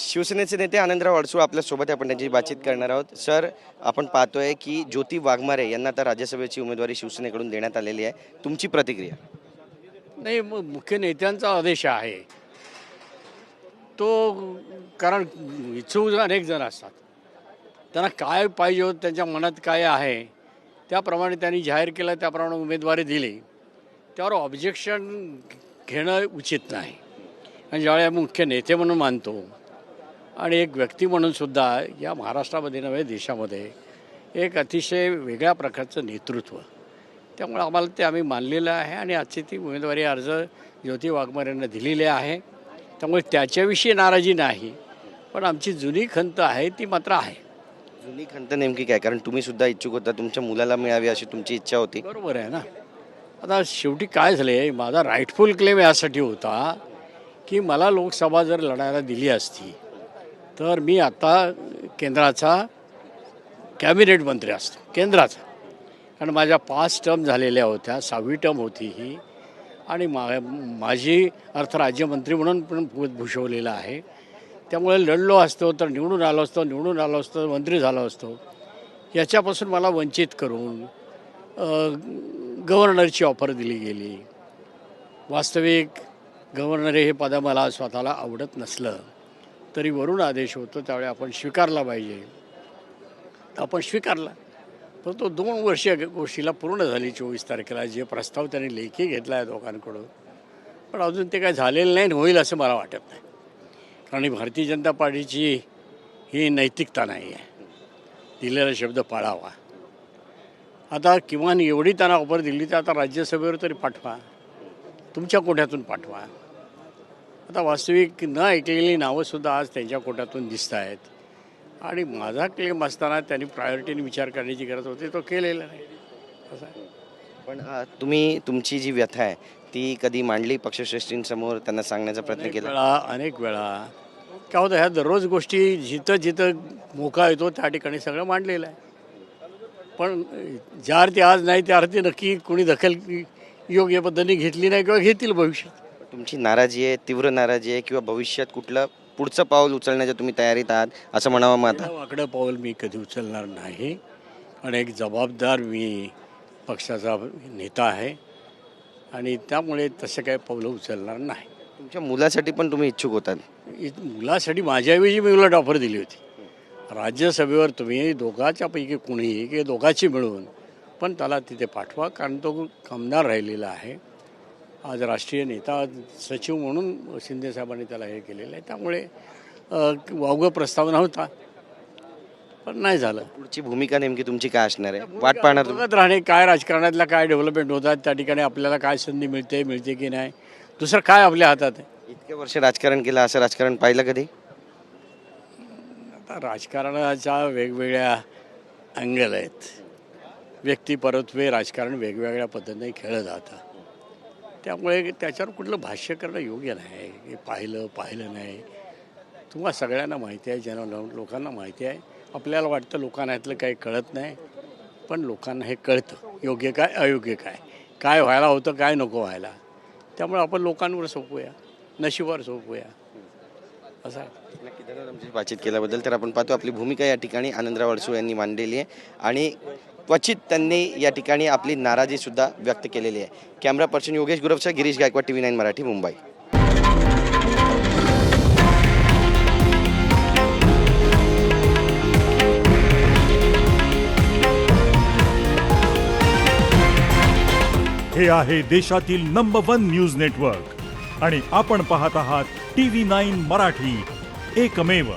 शिवसेनेचे नेते आनंदराव अडसूळ आपल्यासोबत आहे. आपण त्यांची बातचीत करणार आहोत. सर, आपण पाहतोय की ज्योती वाघमारे यांना आता राज्यसभेची उमेदवारी शिवसेनेकडून देण्यात आलेली आहे. तुमची प्रतिक्रिया? नाही, मग मुख्य नेत्यांचा आदेश आहे तो. कारण इच्छुक अनेक जण असतात, त्यांना काय पाहिजे होतं, त्यांच्या मनात काय आहे त्याप्रमाणे त्यांनी जाहीर केलं, त्याप्रमाणे उमेदवारी दिली. त्यावर ऑब्जेक्शन घेणं उचित नाही. आणि ज्यावेळी मुख्य नेते म्हणून मानतो आणि एक व्यक्ती म्हणूनसुद्धा या महाराष्ट्रामध्ये नव्हे देशामध्ये एक अतिशय वेगळ्या प्रकारचं नेतृत्व, त्यामुळे आम्हाला ते आम्ही मानलेलं आहे. आणि आजची ती उमेदवारी अर्ज ज्योती वाघमारे यांना दिलेली आहे. त्यामुळे त्याच्याविषयी नाराजी नाही, पण आमची जुनी खंत आहे ती मात्र आहे. जुनी खंत नेमकी काय? कारण तुम्ही सुद्धा इच्छुक होता, तुमच्या मुलाला मिळावी अशी तुमची इच्छा होती. बरोबर आहे ना. आता शेवटी काय झालं आहे, माझा राईटफुल क्लेम यासाठी होता की मला लोकसभा जर लढायला दिली असती तर मी आता केंद्राचा कॅबिनेट मंत्री असतो, केंद्राचा. कारण माझ्या 5 टर्म झालेल्या होत्या, 6वी टर्म होती ही. आणि माझी अर्थ राज्यमंत्री म्हणून पण भूषवलेलं आहे. त्यामुळे लढलो असतो तर निवडून आलो असतो, मंत्री झालो असतो. याच्यापासून मला वंचित करून गव्हर्नरची ऑफर दिली गेली. वास्तविक गव्हर्नर हे पद मला स्वतःला आवडत नसलं तरी वरून आदेश होतो, त्यावेळी आपण स्वीकारला पाहिजे. तर आपण स्वीकारला. पण तो 2 वर्ष गोष्टीला पूर्ण झाली. 24 तारखेला जे प्रस्ताव त्यांनी लेखी घेतला आहे दोघांकडून, पण अजून ते काय झालेलं नाही, होईल असं मला वाटत नाही. कारण भारतीय जनता पार्टीची ही नैतिकता नाही आहे, दिलेला शब्द पाळावा. आता किमान एवढी त्यांना ऑफर दिली तर आता राज्यसभेवर तरी पाठवा, तुमच्या कोट्यातून पाठवा. आता वास्तविक न ऐकलेली नावंसुद्धा आज त्यांच्या कोट्यातून दिसत आहेत. आणि माझा क्लेम असताना त्यांनी प्रायोरिटीने विचार करण्याची गरज होती, तो केलेला नाही असं आहे. पण तुम्ही तुमची जी व्यथा आहे ती कधी मांडली पक्षश्रेष्ठींसमोर, त्यांना सांगण्याचा प्रयत्न केला? अनेक वेळा. काय होतं, ह्या दररोज गोष्टी जिथं जिथं मोका येतो त्या ठिकाणी सगळं मांडलेलं आहे. पण ज्या अर्थी आज नाही त्या अर्थी नक्की कोणी दखल योग्य पद्धतीने घेतली नाही किंवा घेतील भविष्यात. तुमची नाराजी आहे, तीव्र नाराजी आहे, किंवा भविष्यात कुठलं पुढचं पाऊल उचलण्याच्या तुम्ही तयारीत आहात असं म्हणावं? मग आता वाकडं पाऊल मी कधी उचलणार नाही. आणि एक जबाबदार मी पक्षाचा नेता आहे आणि त्यामुळे तसं काही पावलं उचलणार नाही. तुमच्या मुलासाठी पण तुम्ही इच्छुक होतात? मुलासाठी माझ्याऐवजी मी उलट ऑफर दिली होती. राज्यसभेवर तुम्ही दोघाच्यापैकी कुणीही किंवा दोघाची मिळून पण त्याला तिथे पाठवा, कारण तो कामदार राहिलेला आहे. आज राष्ट्रीय नेता सचिव म्हणून शिंदेसाहेबांनी त्याला हे केलेलं आहे. त्यामुळे वावगं प्रस्ताव नव्हता, पण नाही झालं. पुढची भूमिका नेमकी तुमची काय असणार आहे? वाट पाहणार तुम्ही? बघत राहणे काय राजकारणातल्या काय डेव्हलपमेंट होतात, त्या ठिकाणी आपल्याला काय संधी मिळते की नाही, दुसरं काय आपल्या हातात आहे. इतके वर्ष राजकारण केलं, असं राजकारण पाहिलं कधी? आता राजकारणाच्या वेगवेगळ्या अँगल आहेत. व्यक्तिपरत्वे राजकारण वेगवेगळ्या पद्धतीने खेळलं जातं. त्यामुळे त्याच्यावर कुठलं भाष्य करणं योग्य नाही. हे पाहिलं नाही. तुम्हाला सगळ्यांना माहिती आहे, लोकांना माहिती आहे. आपल्याला वाटतं लोकांना यातलं काही कळत नाही, पण लोकांना हे कळतं, योग्य काय अयोग्य काय, काय व्हायला होतं काय नको व्हायला. त्यामुळे आपण लोकांवर सोपवूया, नशिबावर सोपवूया असं आहे. नक्की धन्यवाद आमची बातचीत केल्याबद्दल. तर आपण पाहतो आपली भूमिका या ठिकाणी आनंदराव अडसूळ यांनी मांडलेली आहे आणि क्वचित त्यांनी या ठिकाणी आपली नाराजीसुद्धा व्यक्त केलेली आहे. कॅमेरा पर्सन योगेश गुरवचा, गिरीश गायकवाड, TV9 मराठी, मुंबई. हे आहे देशातील नंबर 1 न्यूज नेटवर्क आणि आपण पाहत आहात TV9 मराठी, एकमेव.